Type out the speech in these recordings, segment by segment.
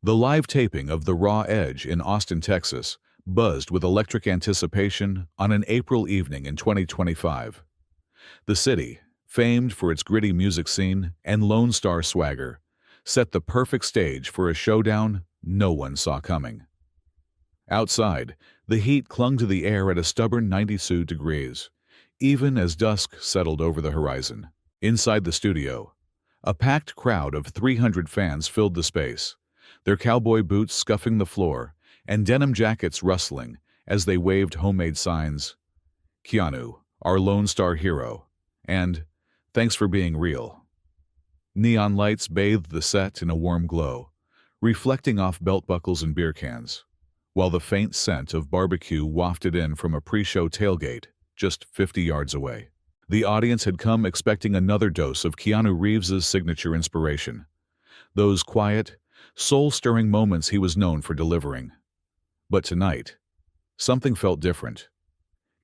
The live taping of The Raw Edge in Austin, Texas, buzzed with electric anticipation on an April evening in 2025. The city, famed for its gritty music scene and Lone Star swagger, set the perfect stage for a showdown no one saw coming. Outside, the heat clung to the air at a stubborn 92 degrees, even as dusk settled over the horizon. Inside the studio, a packed crowd of 300 fans filled the space, their cowboy boots scuffing the floor and denim jackets rustling as they waved homemade signs, "Keanu, our Lone Star hero," and "Thanks for being real." Neon lights bathed the set in a warm glow, reflecting off belt buckles and beer cans, while the faint scent of barbecue wafted in from a pre-show tailgate just 50 yards away. The audience had come expecting another dose of Keanu Reeves' signature inspiration, those quiet, soul-stirring moments he was known for delivering. But tonight, something felt different.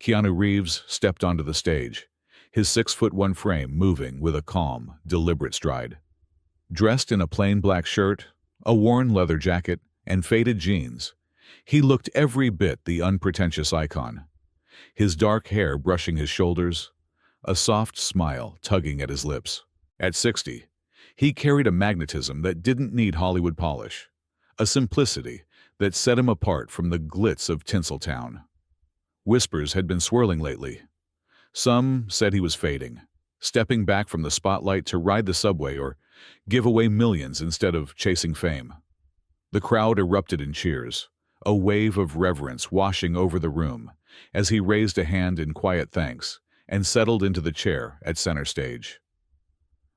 Keanu Reeves stepped onto the stage, his 6'1" frame moving with a calm, deliberate stride. Dressed in a plain black shirt, a worn leather jacket, and faded jeans, he looked every bit the unpretentious icon. His dark hair brushing his shoulders, a soft smile tugging at his lips. At 60, he carried a magnetism that didn't need Hollywood polish, a simplicity that set him apart from the glitz of Tinseltown. Whispers had been swirling lately. Some said he was fading, stepping back from the spotlight to ride the subway or give away millions instead of chasing fame. The crowd erupted in cheers, a wave of reverence washing over the room as he raised a hand in quiet thanks and settled into the chair at center stage.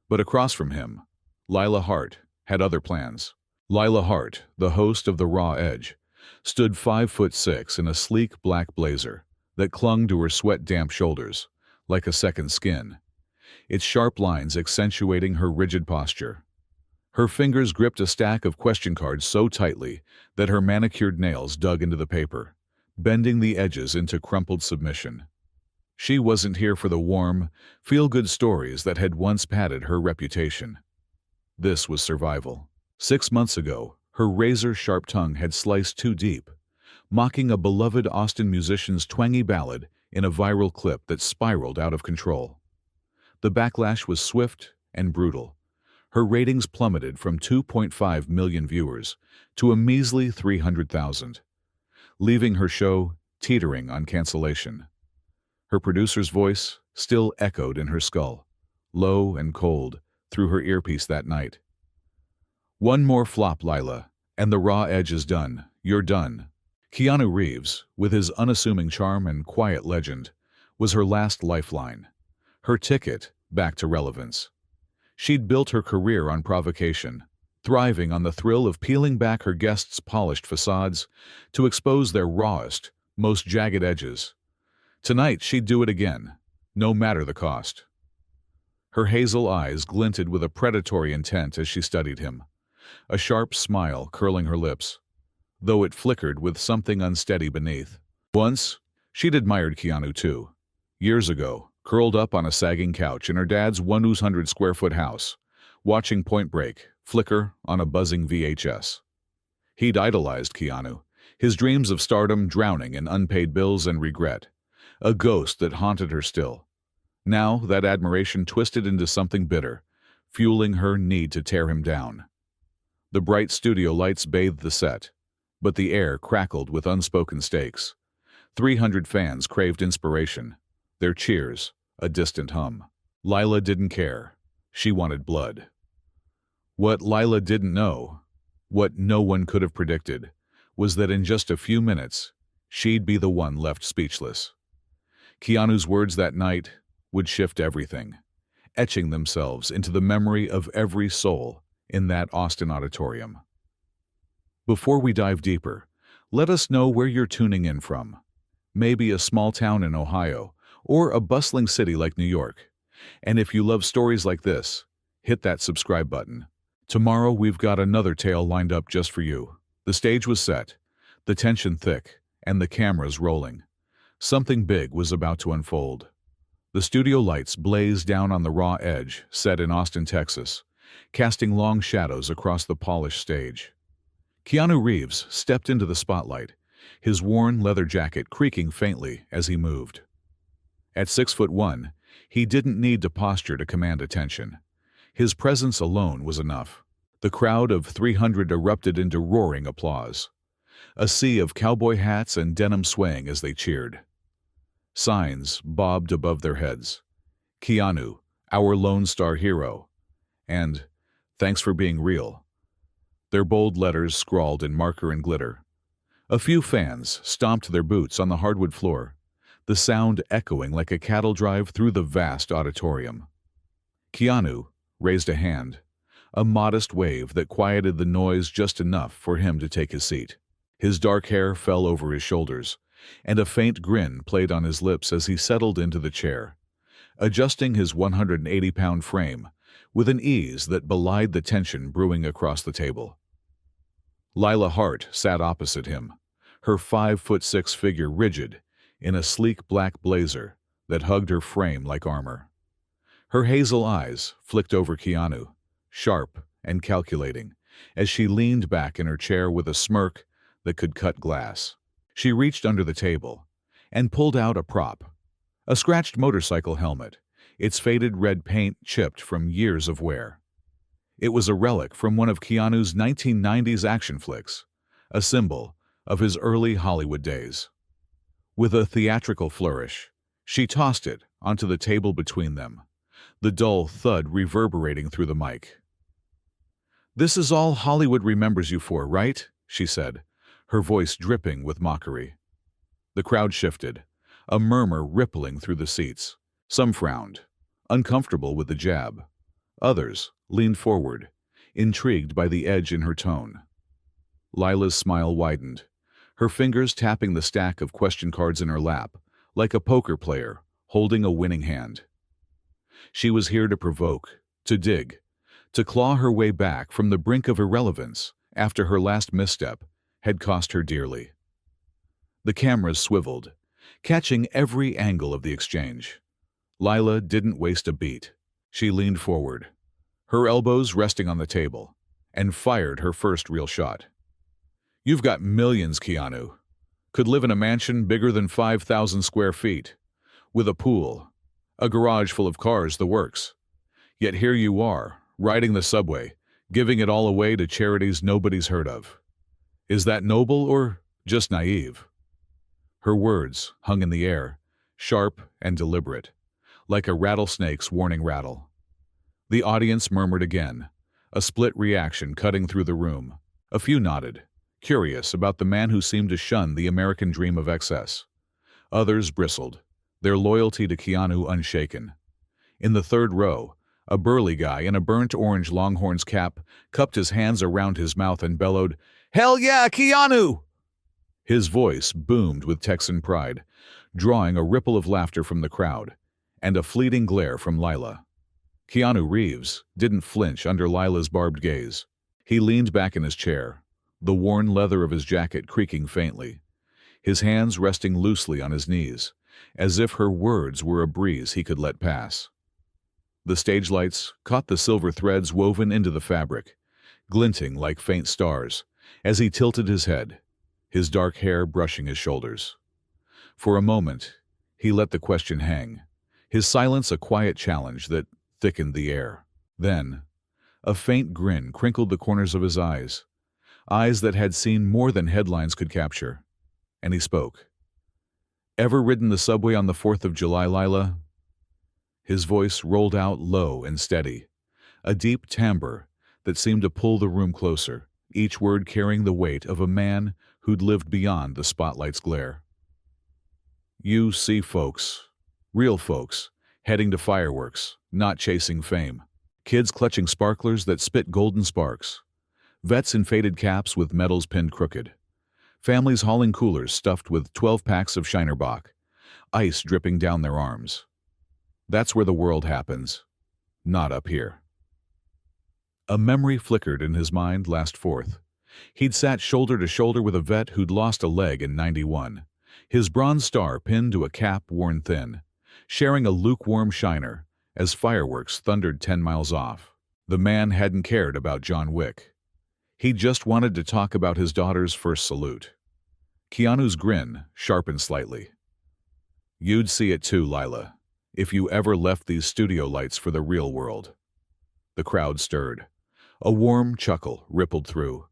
But across from him, Lila Hart had other plans. Lila Hart, the host of The Raw Edge, stood 5'6" in a sleek black blazer that clung to her sweat-damp shoulders like a second skin, its sharp lines accentuating her rigid posture. Her fingers gripped a stack of question cards so tightly that her manicured nails dug into the paper, bending the edges into crumpled submission. She wasn't here for the warm, feel-good stories that had once padded her reputation. This was survival. 6 months ago, her razor-sharp tongue had sliced too deep, mocking a beloved Austin musician's twangy ballad in a viral clip that spiraled out of control. The backlash was swift and brutal. Her ratings plummeted from 2.5 million viewers to a measly 300,000, leaving her show teetering on cancellation. Her producer's voice still echoed in her skull, low and cold, through her earpiece that night. "One more flop, Lila, and The Raw Edge is done. You're done." Keanu Reeves, with his unassuming charm and quiet legend, was her last lifeline, her ticket back to relevance. She'd built her career on provocation, thriving on the thrill of peeling back her guests' polished facades to expose their rawest, most jagged edges. Tonight she'd do it again, no matter the cost. Her hazel eyes glinted with a predatory intent as she studied him, a sharp smile curling her lips, though it flickered with something unsteady beneath. Once, she'd admired Keanu too. Years ago, curled up on a sagging couch in her dad's 100-square-foot house, watching Point Break flicker on a buzzing VHS. He'd idolized Keanu, his dreams of stardom drowning in unpaid bills and regret, a ghost that haunted her still. Now that admiration twisted into something bitter, fueling her need to tear him down. The bright studio lights bathed the set, but the air crackled with unspoken stakes. 300 fans craved inspiration, their cheers a distant hum. Lila didn't care. She wanted blood. What Lila didn't know, what no one could have predicted, was that in just a few minutes, she'd be the one left speechless. Keanu's words that night would shift everything, etching themselves into the memory of every soul in that Austin auditorium. Before we dive deeper, let us know where you're tuning in from. Maybe a small town in Ohio, or a bustling city like New York. And if you love stories like this, hit that subscribe button. Tomorrow we've got another tale lined up just for you. The stage was set, the tension thick, and the cameras rolling. Something big was about to unfold. The studio lights blazed down on The Raw Edge, set in Austin, Texas, casting long shadows across the polished stage. Keanu Reeves stepped into the spotlight, his worn leather jacket creaking faintly as he moved. At 6'1", he didn't need to posture to command attention. His presence alone was enough. The crowd of 300 erupted into roaring applause, a sea of cowboy hats and denim swaying as they cheered. Signs bobbed above their heads. Keanu, our Lone Star hero, and thanks for being real. Their bold letters scrawled in marker and glitter. A few fans stomped their boots on the hardwood floor, the sound echoing like a cattle drive through the vast auditorium. Keanu raised a hand, a modest wave that quieted the noise just enough for him to take his seat. His dark hair fell over his shoulders, and a faint grin played on his lips as he settled into the chair, adjusting his 180-pound frame with an ease that belied the tension brewing across the table. Lila Hart sat opposite him, her 5'6" figure rigid in a sleek black blazer that hugged her frame like armor. Her hazel eyes flicked over Keanu, sharp and calculating, as she leaned back in her chair with a smirk that could cut glass. She reached under the table and pulled out a prop, a scratched motorcycle helmet, its faded red paint chipped from years of wear. It was a relic from one of Keanu's 1990s action flicks, a symbol of his early Hollywood days. With a theatrical flourish, she tossed it onto the table between them, the dull thud reverberating through the mic. "This is all Hollywood remembers you for, right?" she said, her voice dripping with mockery. The crowd shifted, a murmur rippling through the seats. Some frowned, uncomfortable with the jab. Others leaned forward, intrigued by the edge in her tone. Lila's smile widened, her fingers tapping the stack of question cards in her lap, like a poker player holding a winning hand. She was here to provoke, to dig, to claw her way back from the brink of irrelevance after her last misstep had cost her dearly. The cameras swiveled, catching every angle of the exchange. Lila didn't waste a beat. She leaned forward, her elbows resting on the table, and fired her first real shot. "You've got millions, Keanu. Could live in a mansion bigger than 5,000 square feet, with a pool, a garage full of cars, the works. Yet here you are, riding the subway, giving it all away to charities nobody's heard of. Is that noble or just naive?" Her words hung in the air, sharp and deliberate, like a rattlesnake's warning rattle. The audience murmured again, a split reaction cutting through the room. A few nodded, curious about the man who seemed to shun the American dream of excess. Others bristled, their loyalty to Keanu unshaken. In the third row, a burly guy in a burnt orange Longhorns cap cupped his hands around his mouth and bellowed, "Hell yeah, Keanu!" His voice boomed with Texan pride, drawing a ripple of laughter from the crowd, and a fleeting glare from Lila. Keanu Reeves didn't flinch under Lila's barbed gaze. He leaned back in his chair, the worn leather of his jacket creaking faintly, his hands resting loosely on his knees, as if her words were a breeze he could let pass. The stage lights caught the silver threads woven into the fabric, glinting like faint stars, as he tilted his head, his dark hair brushing his shoulders. For a moment, he let the question hang, his silence a quiet challenge that thickened the air. Then, a faint grin crinkled the corners of his eyes, eyes that had seen more than headlines could capture, and he spoke. "Ever ridden the subway on the 4th of July, Lila?" His voice rolled out low and steady, a deep timbre that seemed to pull the room closer, each word carrying the weight of a man who'd lived beyond the spotlight's glare. "You see folks, real folks, heading to fireworks, not chasing fame. Kids clutching sparklers that spit golden sparks. Vets in faded caps with medals pinned crooked. Families hauling coolers stuffed with 12 packs of Shinerbach, ice dripping down their arms. That's where the world happens, not up here." A memory flickered in his mind last Fourth. He'd sat shoulder to shoulder with a vet who'd lost a leg in '91, his bronze star pinned to a cap worn thin, sharing a lukewarm shiner as fireworks thundered 10 miles off. The man hadn't cared about John Wick. He just wanted to talk about his daughter's first salute. Keanu's grin sharpened slightly. You'd see it too, Lila, if you ever left these studio lights for the real world. The crowd stirred. A warm chuckle rippled through.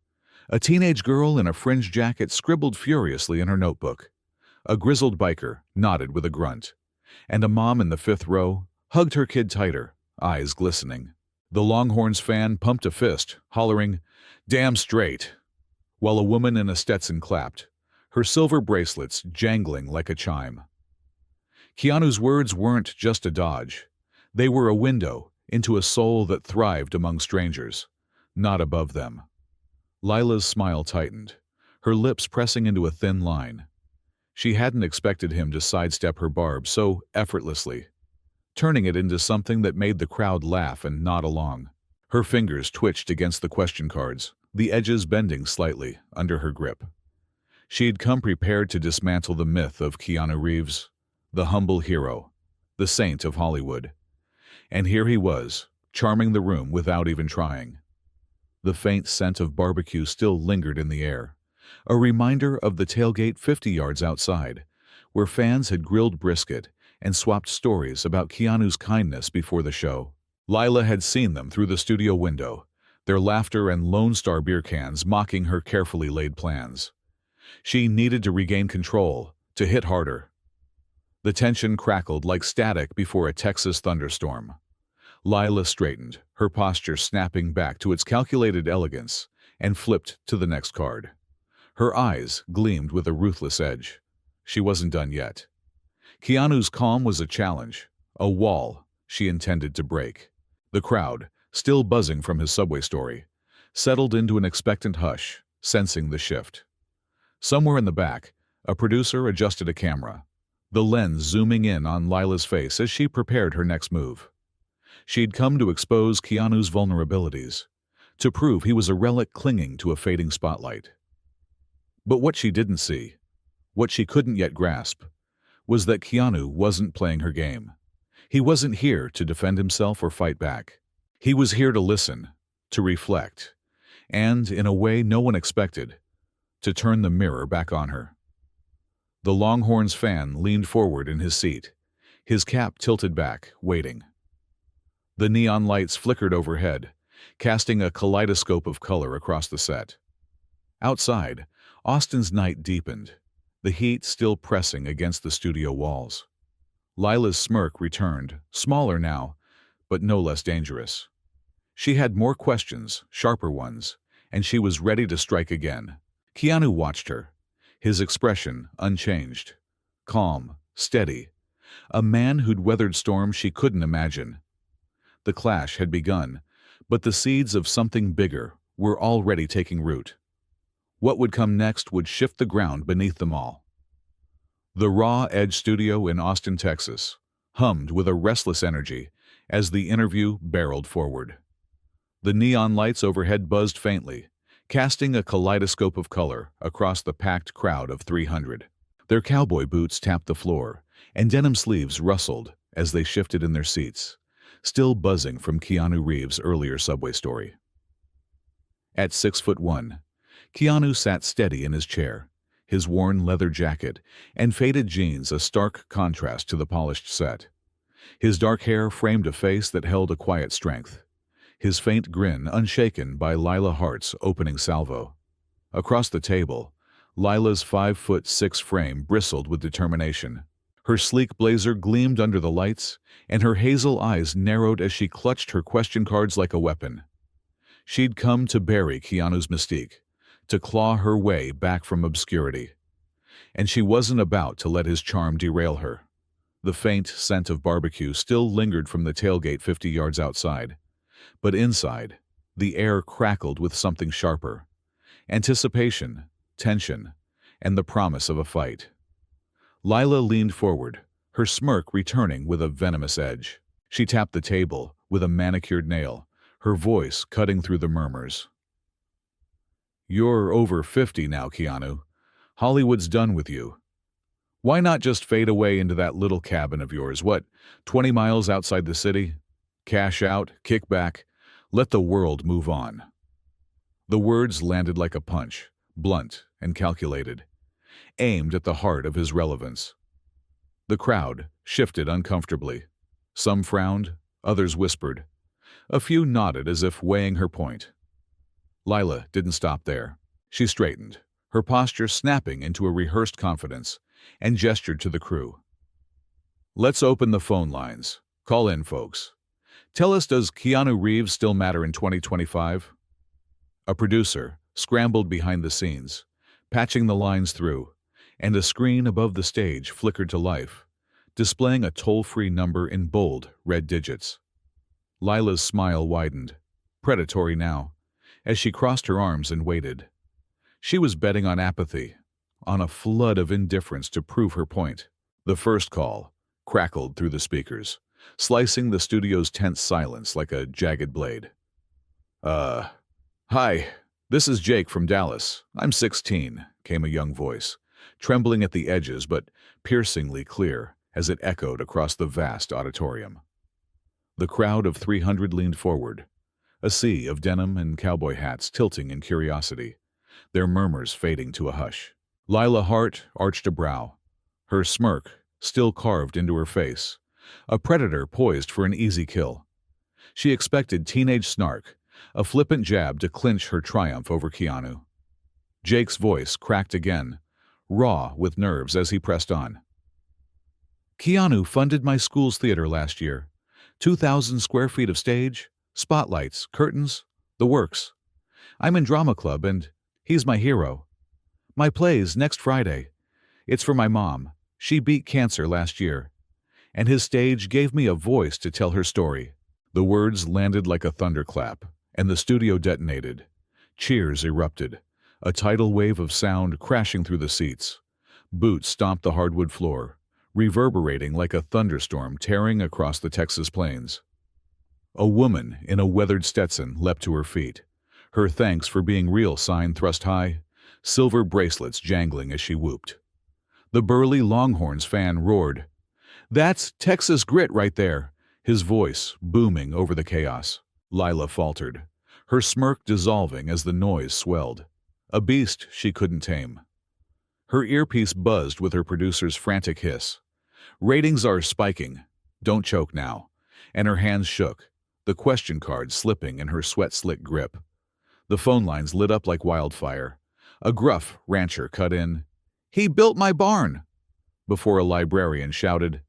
A teenage girl in a fringe jacket scribbled furiously in her notebook. A grizzled biker nodded with a grunt. And a mom in the fifth row hugged her kid tighter, eyes glistening. The Longhorns fan pumped a fist, hollering, "Damn straight," while a woman in a Stetson clapped, her silver bracelets jangling like a chime. Keanu's words weren't just a dodge. They were a window into a soul that thrived among strangers, not above them. Lila's smile tightened, her lips pressing into a thin line. She hadn't expected him to sidestep her barb so effortlessly, turning it into something that made the crowd laugh and nod along. Her fingers twitched against the question cards, the edges bending slightly under her grip. She had come prepared to dismantle the myth of Keanu Reeves, the humble hero, the saint of Hollywood. And here he was, charming the room without even trying. The faint scent of barbecue still lingered in the air, a reminder of the tailgate 50 yards outside, where fans had grilled brisket and swapped stories about Keanu's kindness before the show. Lila had seen them through the studio window, their laughter and Lone Star beer cans mocking her carefully laid plans. She needed to regain control, to hit harder. The tension crackled like static before a Texas thunderstorm. Lila straightened, her posture snapping back to its calculated elegance, and flipped to the next card. Her eyes gleamed with a ruthless edge. She wasn't done yet. Keanu's calm was a challenge, a wall she intended to break. The crowd, still buzzing from his subway story, settled into an expectant hush, sensing the shift. Somewhere in the back, a producer adjusted a camera, the lens zooming in on Lila's face as she prepared her next move. She'd come to expose Keanu's vulnerabilities, to prove he was a relic clinging to a fading spotlight. But what she didn't see, what she couldn't yet grasp, was that Keanu wasn't playing her game. He wasn't here to defend himself or fight back. He was here to listen, to reflect, and, in a way no one expected, to turn the mirror back on her. The Longhorns fan leaned forward in his seat, his cap tilted back, waiting. The neon lights flickered overhead, casting a kaleidoscope of color across the set. Outside, Austin's night deepened, the heat still pressing against the studio walls. Lila's smirk returned, smaller now, but no less dangerous. She had more questions, sharper ones, and she was ready to strike again. Keanu watched her, his expression unchanged, calm, steady, a man who'd weathered storms she couldn't imagine. The clash had begun, but the seeds of something bigger were already taking root. What would come next would shift the ground beneath them all. The Raw Edge studio in Austin, Texas, hummed with a restless energy as the interview barreled forward. The neon lights overhead buzzed faintly, casting a kaleidoscope of color across the packed crowd of 300. Their cowboy boots tapped the floor, and denim sleeves rustled as they shifted in their seats, still buzzing from Keanu Reeves' earlier subway story. At 6'1", Keanu sat steady in his chair, his worn leather jacket and faded jeans a stark contrast to the polished set. His dark hair framed a face that held a quiet strength, his faint grin unshaken by Lila Hart's opening salvo. Across the table, Lila's 5'6" frame bristled with determination. Her sleek blazer gleamed under the lights, and her hazel eyes narrowed as she clutched her question cards like a weapon. She'd come to bury Keanu's mystique, to claw her way back from obscurity. And she wasn't about to let his charm derail her. The faint scent of barbecue still lingered from the tailgate 50 yards outside. But inside, the air crackled with something sharper. Anticipation, tension, and the promise of a fight. Lila leaned forward, her smirk returning with a venomous edge. She tapped the table with a manicured nail, her voice cutting through the murmurs. "You're over 50 now, Keanu. Hollywood's done with you. Why not just fade away into that little cabin of yours, 20 miles outside the city? Cash out, kick back, let the world move on." The words landed like a punch, blunt and calculated, aimed at the heart of his relevance. The crowd shifted uncomfortably. Some frowned, others whispered. A few nodded as if weighing her point. Lila didn't stop there. She straightened, her posture snapping into a rehearsed confidence, and gestured to the crew. "Let's open the phone lines. Call in, folks. Tell us, does Keanu Reeves still matter in 2025? A producer scrambled behind the scenes, patching the lines through, and a screen above the stage flickered to life, displaying a toll-free number in bold red digits. Lila's smile widened, predatory now, as she crossed her arms and waited. She was betting on apathy, on a flood of indifference to prove her point. The first call crackled through the speakers, slicing the studio's tense silence like a jagged blade. Hi, this is Jake from Dallas. I'm 16, came a young voice, trembling at the edges but piercingly clear as it echoed across the vast auditorium. The crowd of 300 leaned forward, a sea of denim and cowboy hats tilting in curiosity, their murmurs fading to a hush. Lila Hart arched a brow, her smirk still carved into her face, a predator poised for an easy kill. She expected teenage snark, a flippant jab to clinch her triumph over Keanu. Jake's voice cracked again, raw with nerves as he pressed on. "Keanu funded my school's theater last year. 2,000 square feet of stage, spotlights, curtains, the works. I'm in drama club and he's my hero. My play's next Friday. It's for my mom. She beat cancer last year. And his stage gave me a voice to tell her story." The words landed like a thunderclap, and the studio detonated. Cheers erupted, a tidal wave of sound crashing through the seats. Boots stomped the hardwood floor, reverberating like a thunderstorm tearing across the Texas plains. A woman in a weathered Stetson leapt to her feet, her thanks for being real sign thrust high, silver bracelets jangling as she whooped. The burly Longhorns fan roared, "That's Texas grit right there," his voice booming over the chaos. Lila faltered, her smirk dissolving as the noise swelled, a beast she couldn't tame. Her earpiece buzzed with her producer's frantic hiss. "Ratings are spiking. Don't choke now." And her hands shook, the question card slipping in her sweat-slick grip. The phone lines lit up like wildfire. A gruff rancher cut in, "He built my barn," before a librarian shouted,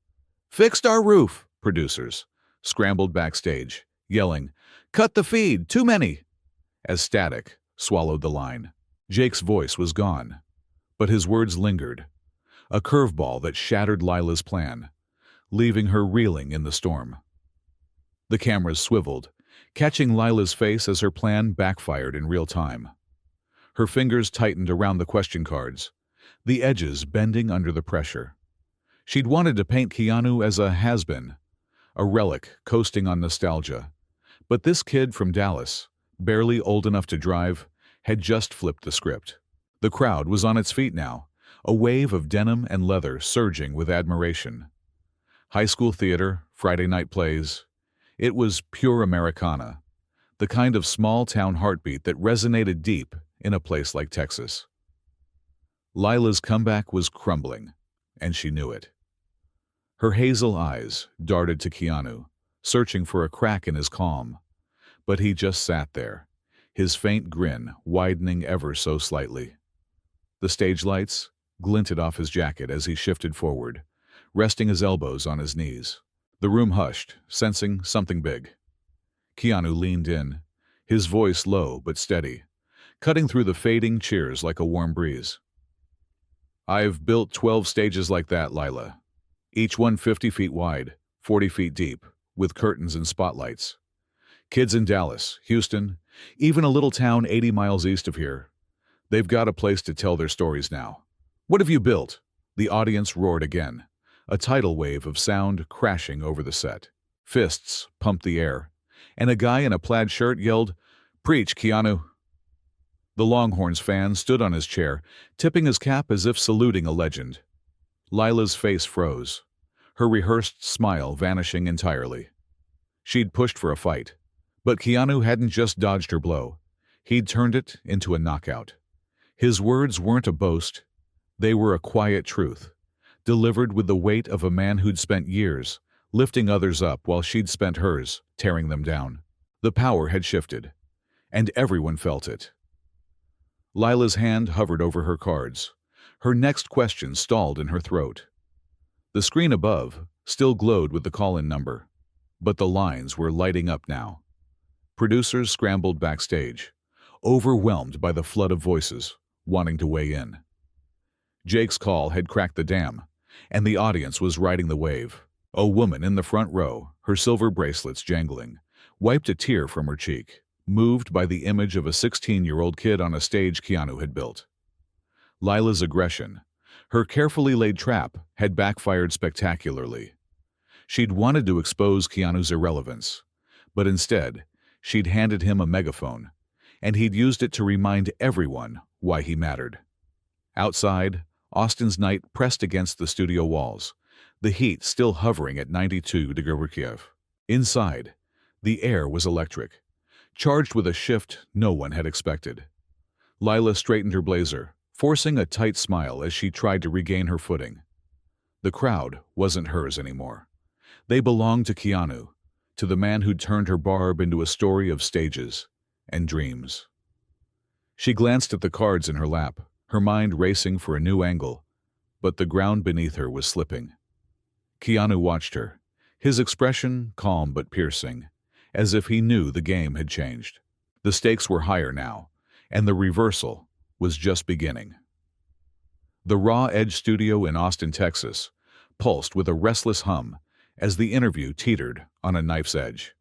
"Fixed our roof." Producers scrambled backstage, yelling, "Cut the feed, too many," as static swallowed the line. Jake's voice was gone, but his words lingered, a curveball that shattered Lila's plan, leaving her reeling in the storm. The cameras swiveled, catching Lila's face as her plan backfired in real time. Her fingers tightened around the question cards, the edges bending under the pressure. She'd wanted to paint Keanu as a has-been, a relic coasting on nostalgia. But this kid from Dallas, barely old enough to drive, had just flipped the script. The crowd was on its feet now, a wave of denim and leather surging with admiration. High school theater, Friday night plays. It was pure Americana, the kind of small-town heartbeat that resonated deep in a place like Texas. Lila's comeback was crumbling, and she knew it. Her hazel eyes darted to Keanu, searching for a crack in his calm. But he just sat there, his faint grin widening ever so slightly. The stage lights glinted off his jacket as he shifted forward, resting his elbows on his knees. The room hushed, sensing something big. Keanu leaned in, his voice low but steady, cutting through the fading cheers like a warm breeze. "I've built 12 stages like that, Lila. Each one 50 feet wide, 40 feet deep, with curtains and spotlights. Kids in Dallas, Houston, even a little town 80 miles east of here. They've got a place to tell their stories now. What have you built?" The audience roared again, a tidal wave of sound crashing over the set. Fists pumped the air, and a guy in a plaid shirt yelled, "Preach, Keanu." The Longhorns fan stood on his chair, tipping his cap as if saluting a legend. Lila's face froze, her rehearsed smile vanishing entirely. She'd pushed for a fight, but Keanu hadn't just dodged her blow. He'd turned it into a knockout. His words weren't a boast, they were a quiet truth, delivered with the weight of a man who'd spent years lifting others up while she'd spent hers tearing them down. The power had shifted, and everyone felt it. Lila's hand hovered over her cards. Her next question stalled in her throat. The screen above still glowed with the call-in number, but the lines were lighting up now. Producers scrambled backstage, overwhelmed by the flood of voices wanting to weigh in. Jake's call had cracked the dam, and the audience was riding the wave. A woman in the front row, her silver bracelets jangling, wiped a tear from her cheek, moved by the image of a 16-year-old kid on a stage Keanu had built. Lila's aggression, her carefully laid trap, had backfired spectacularly. She'd wanted to expose Keanu's irrelevance, but instead, she'd handed him a megaphone, and he'd used it to remind everyone why he mattered. Outside, Austin's night pressed against the studio walls, the heat still hovering at 92 degrees. Inside, the air was electric, charged with a shift no one had expected. Lila straightened her blazer, forcing a tight smile as she tried to regain her footing. The crowd wasn't hers anymore. They belonged to Keanu, to the man who'd turned her barb into a story of stages and dreams. She glanced at the cards in her lap, her mind racing for a new angle, but the ground beneath her was slipping. Keanu watched her, his expression calm but piercing, as if he knew the game had changed. The stakes were higher now, and the reversal was just beginning. The Raw Edge studio in Austin, Texas, pulsed with a restless hum as the interview teetered on a knife's edge.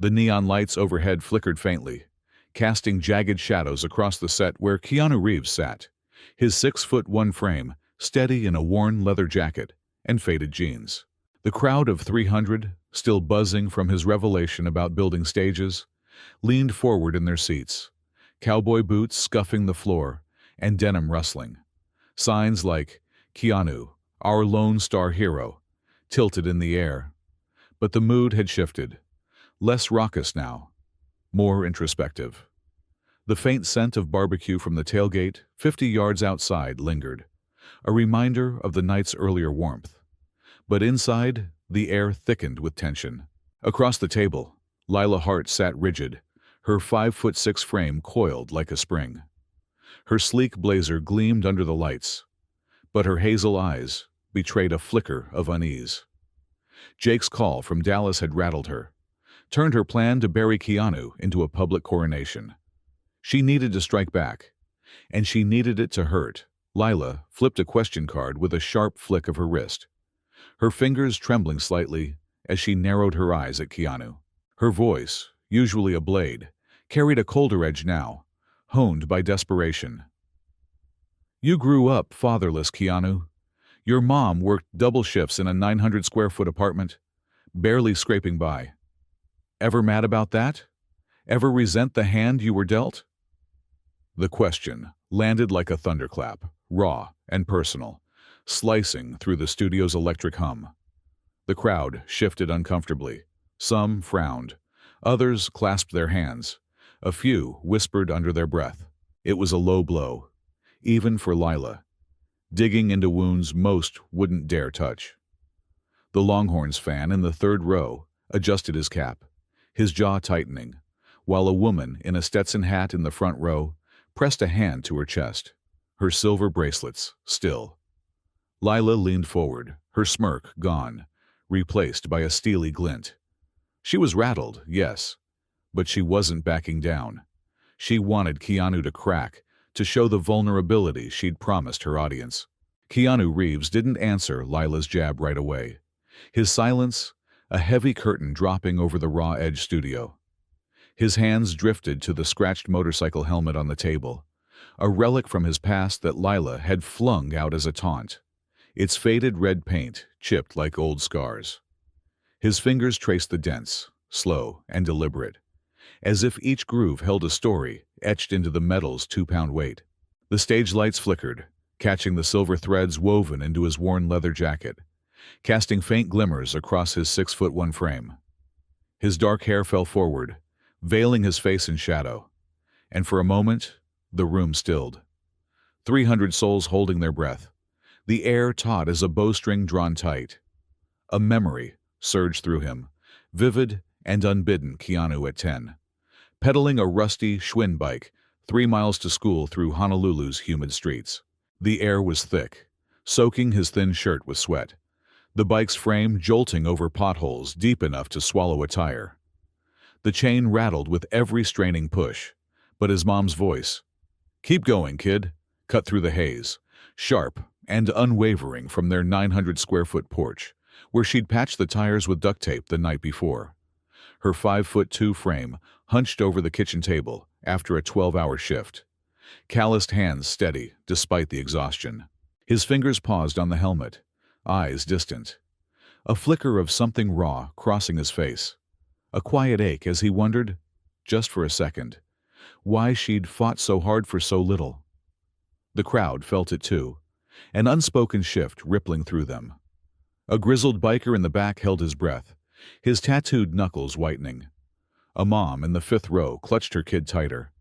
The neon lights overhead flickered faintly, casting jagged shadows across the set where Keanu Reeves sat, his 6'1" frame steady in a worn leather jacket and faded jeans. The crowd of 300, still buzzing from his revelation about building stages, leaned forward in their seats, cowboy boots scuffing the floor and denim rustling. Signs like, "Keanu, our Lone Star Hero," tilted in the air. But the mood had shifted. Less raucous now, more introspective. The faint scent of barbecue from the tailgate 50 yards outside lingered, a reminder of the night's earlier warmth. But inside, the air thickened with tension. Across the table, Lila Hart sat rigid, her 5'6" frame coiled like a spring. Her sleek blazer gleamed under the lights, but her hazel eyes betrayed a flicker of unease. Jake's call from Dallas had rattled her, turned her plan to bury Keanu into a public coronation. She needed to strike back, and she needed it to hurt. Lila flipped a question card with a sharp flick of her wrist, her fingers trembling slightly as she narrowed her eyes at Keanu. Her voice, usually a blade, carried a colder edge now, honed by desperation. "You grew up fatherless, Keanu. Your mom worked double shifts in a 900-square-foot apartment, barely scraping by. Ever mad about that? Ever resent the hand you were dealt?" The question landed like a thunderclap, raw and personal, slicing through the studio's electric hum. The crowd shifted uncomfortably. Some frowned. Others clasped their hands. A few whispered under their breath. It was a low blow, even for Lila, digging into wounds most wouldn't dare touch. The Longhorns fan in the third row adjusted his cap, his jaw tightening, while a woman in a Stetson hat in the front row pressed a hand to her chest, her silver bracelets still. Lila leaned forward, her smirk gone, replaced by a steely glint. She was rattled, yes, but she wasn't backing down. She wanted Keanu to crack, to show the vulnerability she'd promised her audience. Keanu Reeves didn't answer Lila's jab right away. His silence, a heavy curtain dropping over the Raw Edge studio. His hands drifted to the scratched motorcycle helmet on the table, a relic from his past that Lila had flung out as a taunt, its faded red paint chipped like old scars. His fingers traced the dents, slow and deliberate, as if each groove held a story etched into the metal's 2-pound weight. The stage lights flickered, catching the silver threads woven into his worn leather jacket, casting faint glimmers across his 6'1" frame. His dark hair fell forward, veiling his face in shadow, And for a moment, the room stilled. 300 souls holding their breath, the air taut as a bowstring drawn tight. A memory surged through him, vivid and unbidden. Keanu at 10, pedaling a rusty Schwinn bike 3 miles to school through Honolulu's humid streets. The air was thick, soaking his thin shirt with sweat, the bike's frame jolting over potholes deep enough to swallow a tire. The chain rattled with every straining push, but his mom's voice, "Keep going, kid," cut through the haze, sharp and unwavering from their 900-square-foot porch, where she'd patched the tires with duct tape the night before. Her 5'2" frame hunched over the kitchen table after a 12-hour shift, calloused hands steady despite the exhaustion. His fingers paused on the helmet, eyes distant. A flicker of something raw crossing his face. A quiet ache as he wondered, just for a second, why she'd fought so hard for so little. The crowd felt it too, an unspoken shift rippling through them. A grizzled biker in the back held his breath, his tattooed knuckles whitening. A mom in the 5th row clutched her kid tighter,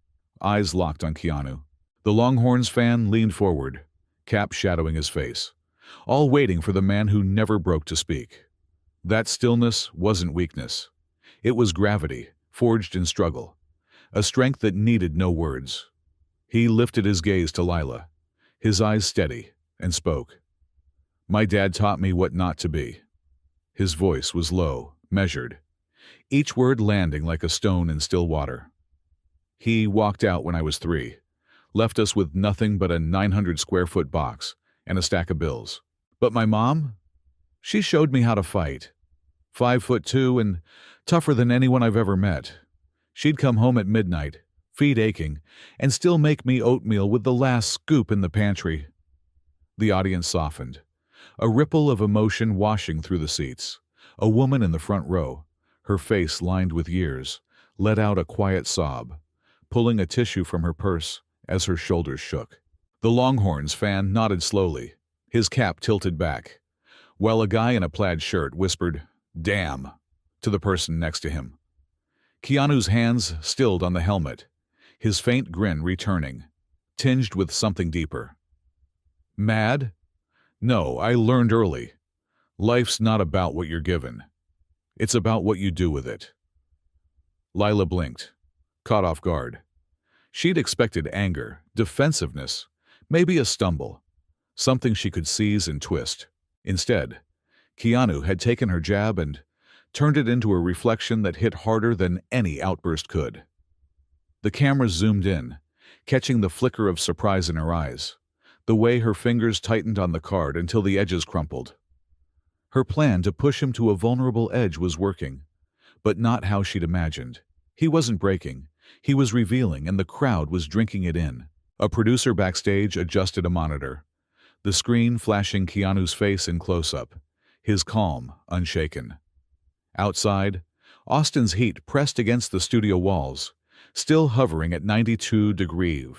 eyes locked on Keanu. The Longhorns fan leaned forward, cap shadowing his face, all waiting for the man who never broke to speak. That stillness wasn't weakness. It was gravity, forged in struggle, a strength that needed no words. He lifted his gaze to Lila, his eyes steady, and spoke. "My dad taught me what not to be." His voice was low, measured, each word landing like a stone in still water. "He walked out when I was 3, left us with nothing but a 900-square-foot box and a stack of bills. But my mom? She showed me how to fight. 5'2" and tougher than anyone I've ever met. She'd come home at midnight, feet aching, and still make me oatmeal with the last scoop in the pantry." The audience softened, a ripple of emotion washing through the seats. A woman in the front row, her face lined with years, let out a quiet sob, pulling a tissue from her purse as her shoulders shook. The Longhorns fan nodded slowly, his cap tilted back, while a guy in a plaid shirt whispered, "Damn," to the person next to him. Keanu's hands stilled on the helmet, his faint grin returning, tinged with something deeper. "Mad? No, I learned early. Life's not about what you're given. It's about what you do with it." Lila blinked, caught off guard. She'd expected anger, defensiveness, maybe a stumble, something she could seize and twist. Instead, Keanu had taken her jab and turned it into a reflection that hit harder than any outburst could. The camera zoomed in, catching the flicker of surprise in her eyes, the way her fingers tightened on the card until the edges crumpled. Her plan to push him to a vulnerable edge was working, but not how she'd imagined. He wasn't breaking, he was revealing, and the crowd was drinking it in. A producer backstage adjusted a monitor, the screen flashing Keanu's face in close-up, his calm unshaken. Outside, Austin's heat pressed against the studio walls, still hovering at 92 degrees.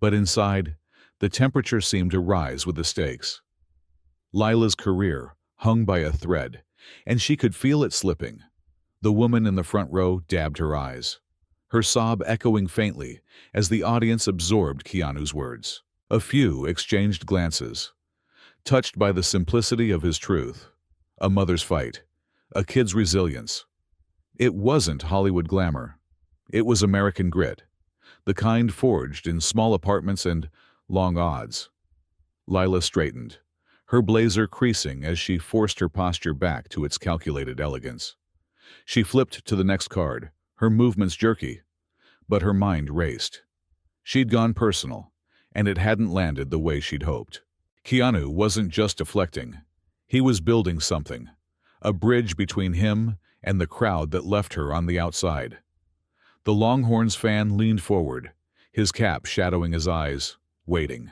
But inside, the temperature seemed to rise with the stakes. Lila's career hung by a thread, and she could feel it slipping. The woman in the front row dabbed her eyes, her sob echoing faintly as the audience absorbed Keanu's words. A few exchanged glances, touched by the simplicity of his truth. A mother's fight, a kid's resilience. It wasn't Hollywood glamour. It was American grit, the kind forged in small apartments and long odds. Lila straightened, her blazer creasing as she forced her posture back to its calculated elegance. She flipped to the next card, her movements jerky, but her mind raced. She'd gone personal, and it hadn't landed the way she'd hoped. Keanu wasn't just deflecting. He was building something, a bridge between him and the crowd that left her on the outside. The Longhorns fan leaned forward, his cap shadowing his eyes, waiting.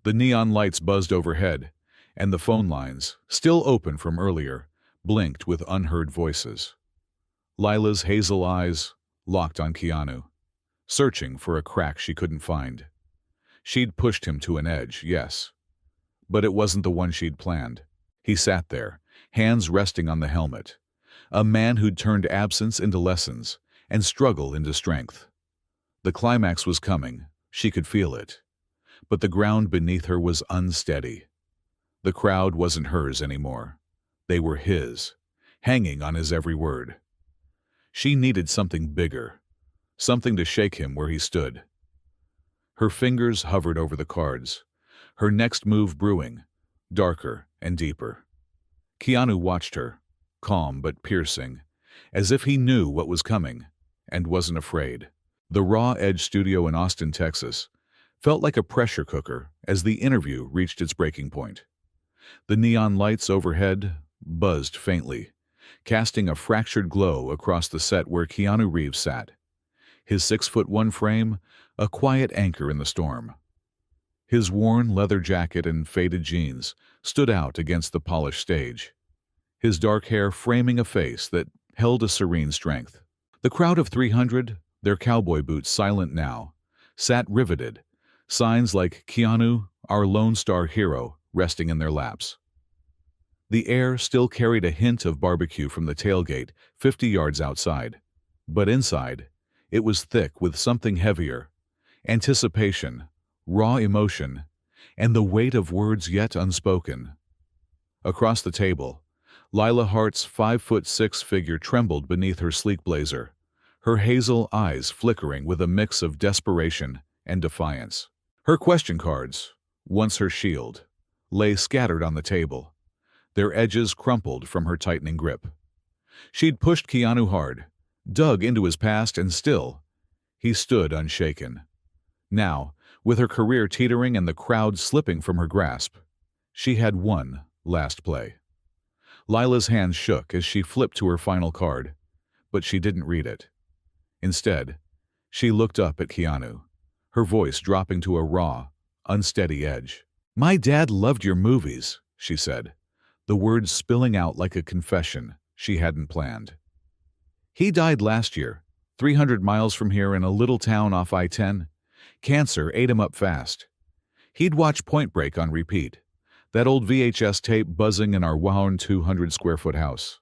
The neon lights buzzed overhead, and the phone lines, still open from earlier, blinked with unheard voices. Lila's hazel eyes locked on Keanu, searching for a crack she couldn't find. She'd pushed him to an edge, yes, but it wasn't the one she'd planned. He sat there, hands resting on the helmet, a man who'd turned absence into lessons and struggle into strength. The climax was coming. She could feel it. But the ground beneath her was unsteady. The crowd wasn't hers anymore. They were his, hanging on his every word. She needed something bigger, something to shake him where he stood. Her fingers hovered over the cards, her next move brewing, darker and deeper. Keanu watched her, calm but piercing, as if he knew what was coming and wasn't afraid. The Raw Edge studio in Austin, Texas, felt like a pressure cooker as the interview reached its breaking point. The neon lights overhead buzzed faintly, casting a fractured glow across the set where Keanu Reeves sat, his 6'1" frame a quiet anchor in the storm. His worn leather jacket and faded jeans stood out against the polished stage, his dark hair framing a face that held a serene strength. The crowd of 300, their cowboy boots silent now, sat riveted, signs like "Keanu, our Lone Star hero," resting in their laps. The air still carried a hint of barbecue from the tailgate 50 yards outside, but inside, it was thick with something heavier: anticipation, raw emotion, and the weight of words yet unspoken. Across the table, Lila Hart's 5'6" figure trembled beneath her sleek blazer, her hazel eyes flickering with a mix of desperation and defiance. Her question cards, once her shield, lay scattered on the table, their edges crumpled from her tightening grip. She'd pushed Keanu hard, dug into his past, and still, he stood unshaken. Now, with her career teetering and the crowd slipping from her grasp, she had one last play. Lila's hands shook as she flipped to her final card, but she didn't read it. Instead, she looked up at Keanu, her voice dropping to a raw, unsteady edge. "My dad loved your movies," she said, the words spilling out like a confession she hadn't planned. "He died last year, 300 miles from here in a little town off I-10. Cancer ate him up fast. He'd watch Point Break on repeat, that old VHS tape buzzing in our wound 200-square-foot house.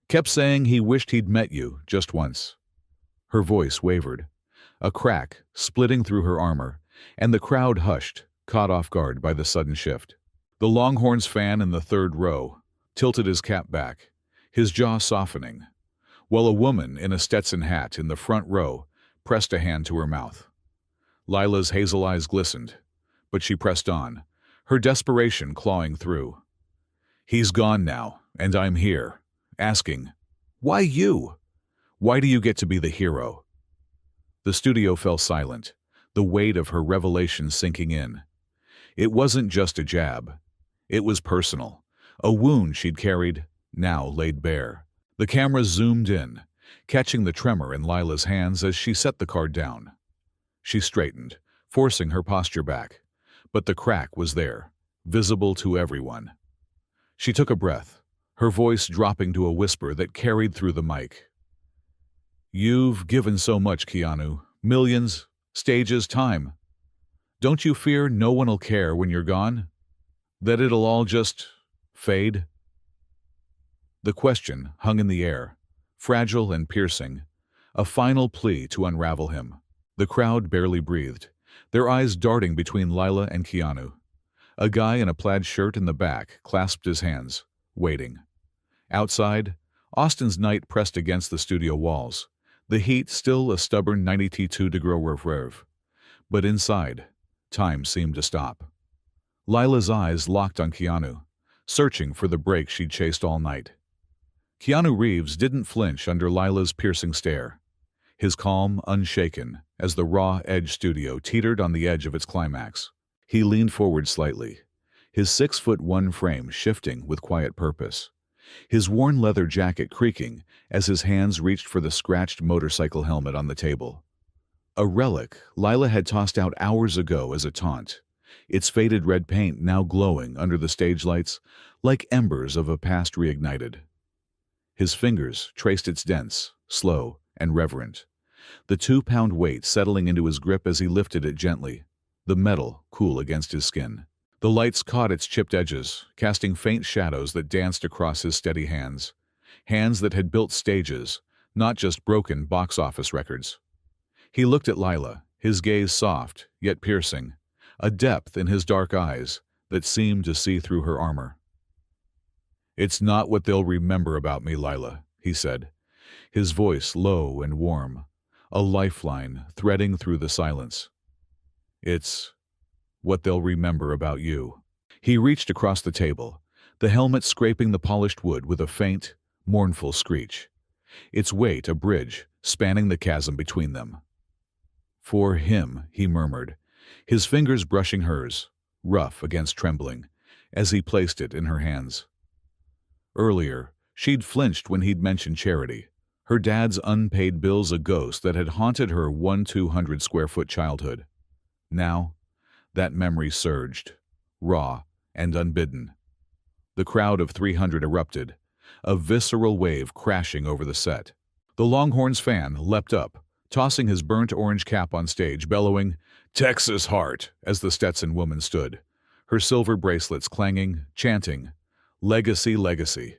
Kept saying he wished he'd met you just once." Her voice wavered, a crack splitting through her armor, and the crowd hushed, caught off guard by the sudden shift. The Longhorns fan in the third row tilted his cap back, his jaw softening, while a woman in a Stetson hat in the front row pressed a hand to her mouth. Lila's hazel eyes glistened, but she pressed on, her desperation clawing through. "He's gone now, and I'm here, asking, why you? Why do you get to be the hero?" The studio fell silent, the weight of her revelation sinking in. It wasn't just a jab. It was personal, a wound she'd carried, now laid bare. The camera zoomed in, catching the tremor in Lila's hands as she set the card down. She straightened, forcing her posture back, but the crack was there, visible to everyone. She took a breath, her voice dropping to a whisper that carried through the mic. "You've given so much, Keanu. Millions, stages, time. Don't you fear no one'll care when you're gone? That it'll all just fade?" The question hung in the air, fragile and piercing, a final plea to unravel him. The crowd barely breathed, their eyes darting between Lila and Keanu. A guy in a plaid shirt in the back clasped his hands, waiting. Outside, Austin's night pressed against the studio walls, the heat still a stubborn 92-degree rev. But inside, time seemed to stop. Lila's eyes locked on Keanu, searching for the break she'd chased all night. Keanu Reeves didn't flinch under Lila's piercing stare, his calm unshaken as the Raw Edge studio teetered on the edge of its climax. He leaned forward slightly, his 6'1" frame shifting with quiet purpose, his worn leather jacket creaking as his hands reached for the scratched motorcycle helmet on the table. A relic Lila had tossed out hours ago as a taunt, its faded red paint now glowing under the stage lights like embers of a past reignited. His fingers traced its dents, slow and reverent, the 2-pound weight settling into his grip as he lifted it gently, the metal cool against his skin. The lights caught its chipped edges, casting faint shadows that danced across his steady hands that had built stages, not just broken box office records. He looked at Lila, his gaze soft, yet piercing, a depth in his dark eyes that seemed to see through her armor. "It's not what they'll remember about me, Lila," he said, his voice low and warm, a lifeline threading through the silence. "It's what they'll remember about you." He reached across the table, the helmet scraping the polished wood with a faint, mournful screech, its weight a bridge spanning the chasm between them. "For him," he murmured, his fingers brushing hers, rough against trembling, as he placed it in her hands. Earlier, she'd flinched when he'd mentioned charity, her dad's unpaid bills a ghost that had haunted her 200-square-foot childhood. Now, that memory surged, raw and unbidden. The crowd of 300 erupted, a visceral wave crashing over the set. The Longhorns fan leapt up, tossing his burnt orange cap on stage, bellowing, "Texas Heart," as the Stetson woman stood, her silver bracelets clanging, chanting, "Legacy, legacy."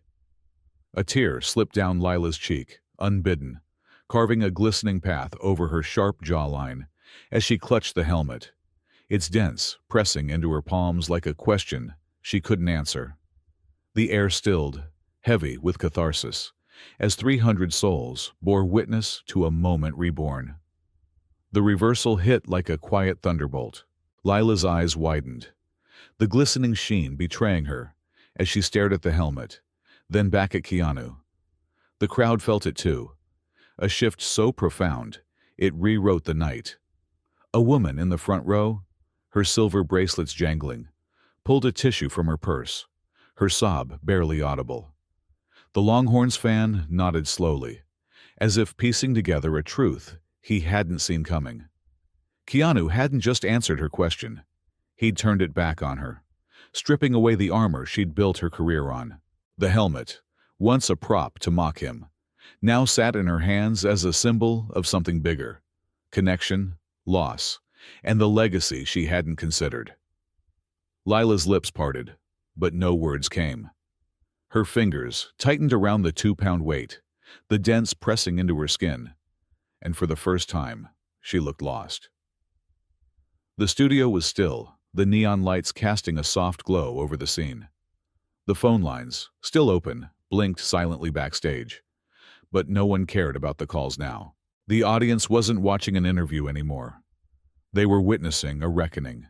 A tear slipped down Lila's cheek, unbidden, carving a glistening path over her sharp jawline as she clutched the helmet, its dents pressing into her palms like a question she couldn't answer. The air stilled, heavy with catharsis, as 300 souls bore witness to a moment reborn. The reversal hit like a quiet thunderbolt. Lila's eyes widened, the glistening sheen betraying her as she stared at the helmet, then back at Keanu. The crowd felt it too, a shift so profound it rewrote the night. A woman in the front row, her silver bracelets jangling, pulled a tissue from her purse, her sob barely audible. The Longhorns fan nodded slowly, as if piecing together a truth he hadn't seen coming. Keanu hadn't just answered her question. He'd turned it back on her, stripping away the armor she'd built her career on. The helmet, once a prop to mock him, now sat in her hands as a symbol of something bigger: connection, loss, and the legacy she hadn't considered. Lila's lips parted, but no words came. Her fingers tightened around the 2-pound weight, the dents pressing into her skin, and for the first time, she looked lost. The studio was still, the neon lights casting a soft glow over the scene. The phone lines, still open, blinked silently backstage, but no one cared about the calls now. The audience wasn't watching an interview anymore. They were witnessing a reckoning.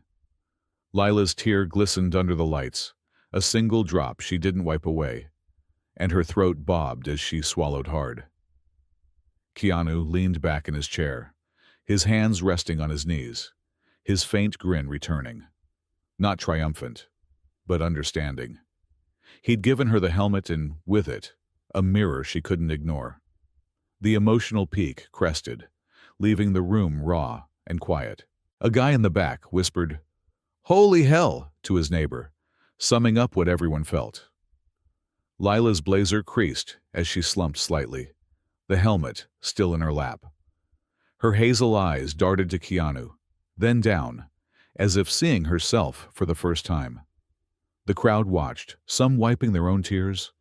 Lila's tear glistened under the lights, a single drop she didn't wipe away, and her throat bobbed as she swallowed hard. Keanu leaned back in his chair, his hands resting on his knees, his faint grin returning. Not triumphant, but understanding. He'd given her the helmet and, with it, a mirror she couldn't ignore. The emotional peak crested, leaving the room raw and quiet. A guy in the back whispered, "Holy hell," to his neighbor, summing up what everyone felt. Lila's blazer creased as she slumped slightly, the helmet still in her lap. Her hazel eyes darted to Keanu, then down, as if seeing herself for the first time. The crowd watched, some wiping their own tears,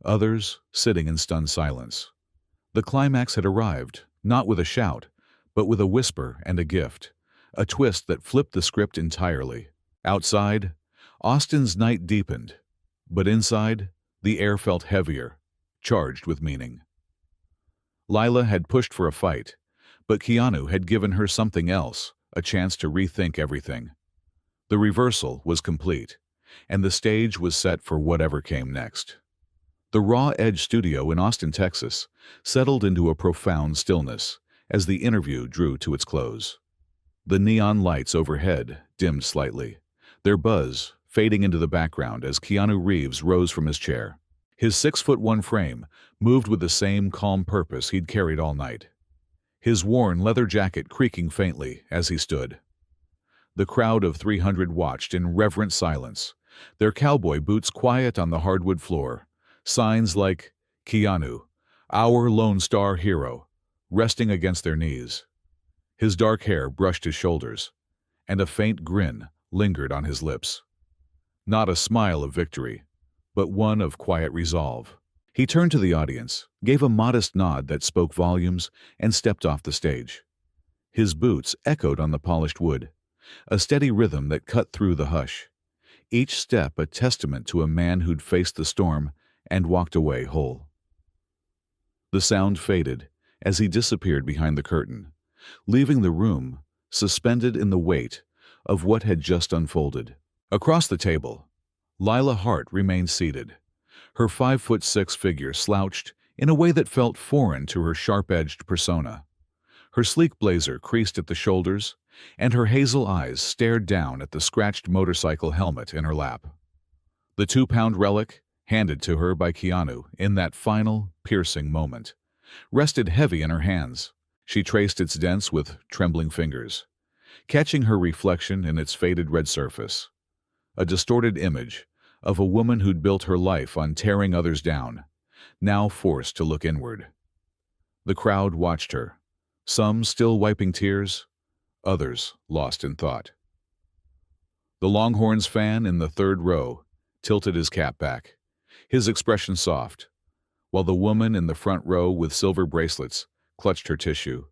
others sitting in stunned silence. The climax had arrived, not with a shout, but with a whisper and a gift, a twist that flipped the script entirely. Outside, Austin's night deepened, but inside, the air felt heavier, charged with meaning. Lila had pushed for a fight, but Keanu had given her something else, a chance to rethink everything. The reversal was complete, and the stage was set for whatever came next. The Raw Edge studio in Austin, Texas, settled into a profound stillness as the interview drew to its close. The neon lights overhead dimmed slightly, their buzz fading into the background as Keanu Reeves rose from his chair. His 6'1" frame moved with the same calm purpose he'd carried all night, his worn leather jacket creaking faintly as he stood. The crowd of 300 watched in reverent silence, their cowboy boots quiet on the hardwood floor, signs like "Keanu, our Lone Star hero," resting against their knees. His dark hair brushed his shoulders, and a faint grin lingered on his lips. Not a smile of victory, but one of quiet resolve. He turned to the audience, gave a modest nod that spoke volumes, and stepped off the stage. His boots echoed on the polished wood, a steady rhythm that cut through the hush, each step a testament to a man who'd faced the storm and walked away whole. The sound faded as he disappeared behind the curtain, leaving the room suspended in the weight of what had just unfolded. Across the table, Lila Hart remained seated, her 5'6" figure slouched in a way that felt foreign to her sharp-edged persona. Her sleek blazer creased at the shoulders, and her hazel eyes stared down at the scratched motorcycle helmet in her lap. The 2-pound relic, handed to her by Keanu in that final, piercing moment, rested heavy in her hands. She traced its dents with trembling fingers, catching her reflection in its faded red surface. A distorted image of a woman who'd built her life on tearing others down, now forced to look inward. The crowd watched her, some still wiping tears, others lost in thought. The Longhorns fan in the third row tilted his cap back, his expression soft, while the woman in the front row with silver bracelets clutched her tissue,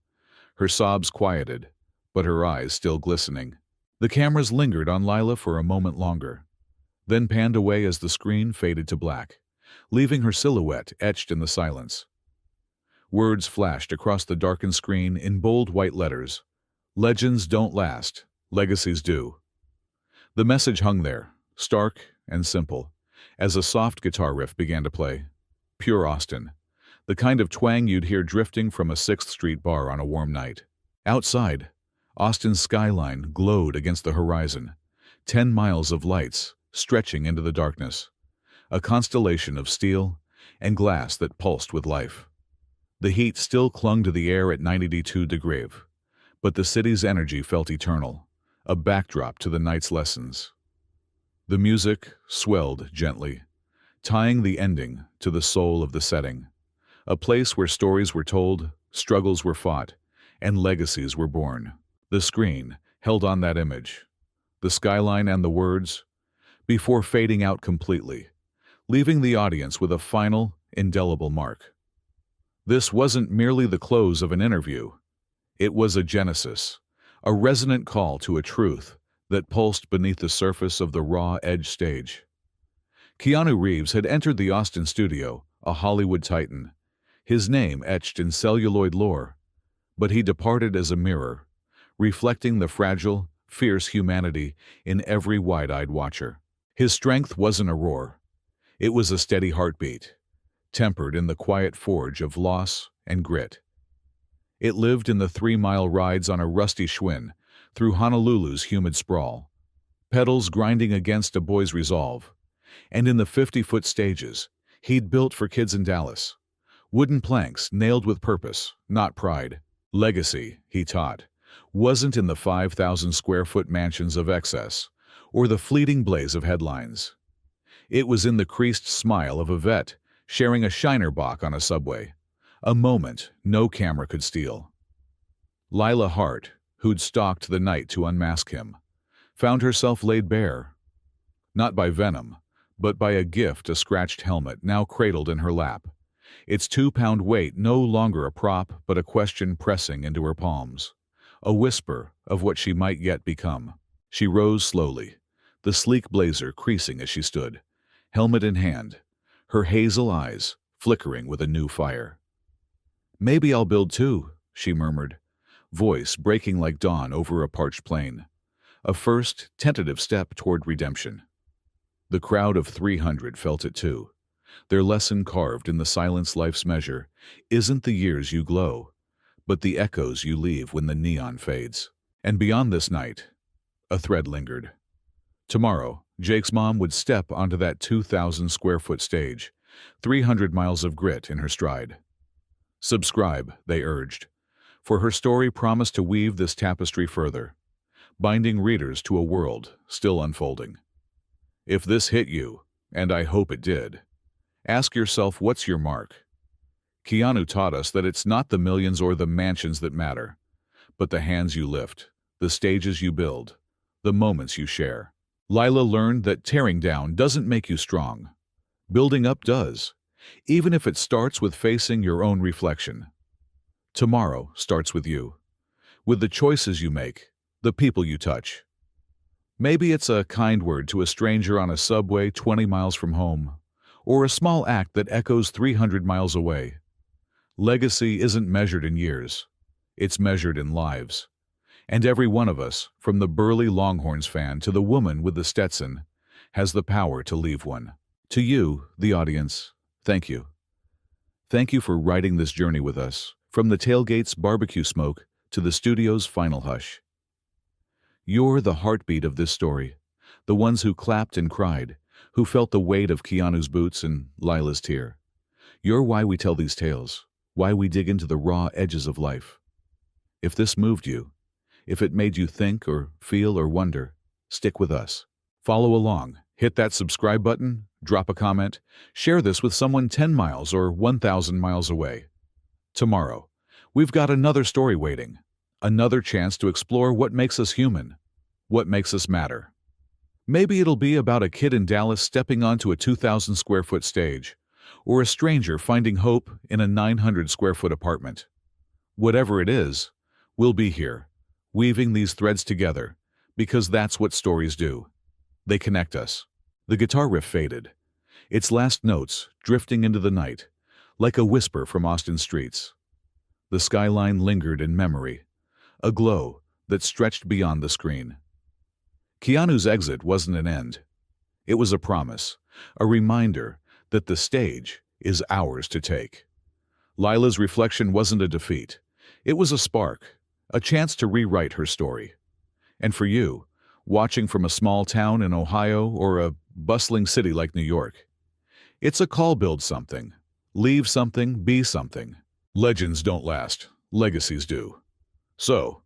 her sobs quieted, but her eyes still glistening. The cameras lingered on Lila for a moment longer, then panned away as the screen faded to black, leaving her silhouette etched in the silence. Words flashed across the darkened screen in bold white letters. Legends don't last, legacies do. The message hung there, stark and simple, as a soft guitar riff began to play. Pure Austin, the kind of twang you'd hear drifting from a 6th Street bar on a warm night. Outside, Austin's skyline glowed against the horizon, 10 miles of lights stretching into the darkness, a constellation of steel and glass that pulsed with life. The heat still clung to the air at 92 degrees, but the city's energy felt eternal, a backdrop to the night's lessons. The music swelled gently, tying the ending to the soul of the setting, a place where stories were told, struggles were fought, and legacies were born. The screen held on that image, the skyline and the words, before fading out completely, leaving the audience with a final, indelible mark. This wasn't merely the close of an interview. It was a genesis, a resonant call to a truth that pulsed beneath the surface of the raw edge stage. Keanu Reeves had entered the Austin studio, a Hollywood titan, his name etched in celluloid lore, but he departed as a mirror, reflecting the fragile, fierce humanity in every wide-eyed watcher. His strength wasn't a roar. It was a steady heartbeat, tempered in the quiet forge of loss and grit. It lived in the 3-mile rides on a rusty Schwinn through Honolulu's humid sprawl, pedals grinding against a boy's resolve, and in the 50-foot stages he'd built for kids in Dallas, wooden planks nailed with purpose, not pride. Legacy, he taught, wasn't in the 5,000-square-foot mansions of excess or the fleeting blaze of headlines. It was in the creased smile of a vet sharing a Shiner Bock on a subway, a moment no camera could steal. Lila Hart, who'd stalked the night to unmask him, found herself laid bare, not by venom, but by a scratched helmet now cradled in her lap, its 2-pound weight no longer a prop but a question pressing into her palms, a whisper of what she might yet become. She rose slowly, the sleek blazer creasing as she stood, helmet in hand, her hazel eyes flickering with a new fire. "Maybe I'll build too," she murmured, voice breaking like dawn over a parched plain, a first, tentative step toward redemption. The crowd of 300 felt it too, their lesson carved in the silence life's measure isn't the years you glow, but the echoes you leave when the neon fades. And beyond this night, a thread lingered. Tomorrow, Jake's mom would step onto that 2,000-square-foot stage, 300 miles of grit in her stride. Subscribe, they urged, for her story promised to weave this tapestry further, binding readers to a world still unfolding. If this hit you, and I hope it did, ask yourself, what's your mark? Keanu taught us that it's not the millions or the mansions that matter, but the hands you lift, the stages you build, the moments you share. Lila learned that tearing down doesn't make you strong. Building up does, even if it starts with facing your own reflection. Tomorrow starts with you, with the choices you make, the people you touch. Maybe it's a kind word to a stranger on a subway 20 miles from home, or a small act that echoes 300 miles away. Legacy isn't measured in years. It's measured in lives. And every one of us, from the burly Longhorns fan to the woman with the Stetson, has the power to leave one. To you, the audience, thank you. Thank you for riding this journey with us, from the tailgate's barbecue smoke to the studio's final hush. You're the heartbeat of this story, the ones who clapped and cried, who felt the weight of Keanu's boots and Lila's tear. You're why we tell these tales, why we dig into the raw edges of life. If this moved you, if it made you think or feel or wonder, stick with us. Follow along, hit that subscribe button, drop a comment, share this with someone 10 miles or 1,000 miles away. Tomorrow, we've got another story waiting, another chance to explore what makes us human, what makes us matter. Maybe it'll be about a kid in Dallas stepping onto a 2,000 square foot stage, or a stranger finding hope in a 900 square foot apartment. Whatever it is, we'll be here, weaving these threads together, because that's what stories do. They connect us. The guitar riff faded, its last notes drifting into the night, like a whisper from Austin streets. The skyline lingered in memory, a glow that stretched beyond the screen. Keanu's exit wasn't an end. It was a promise, a reminder that the stage is ours to take. Lila's reflection wasn't a defeat. It was a spark, a chance to rewrite her story. And for you, watching from a small town in Ohio or a bustling city like New York, it's a call: build something, leave something, be something. Legends don't last, legacies do. So,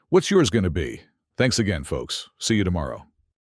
what's yours going to be? Thanks again, folks. See you tomorrow.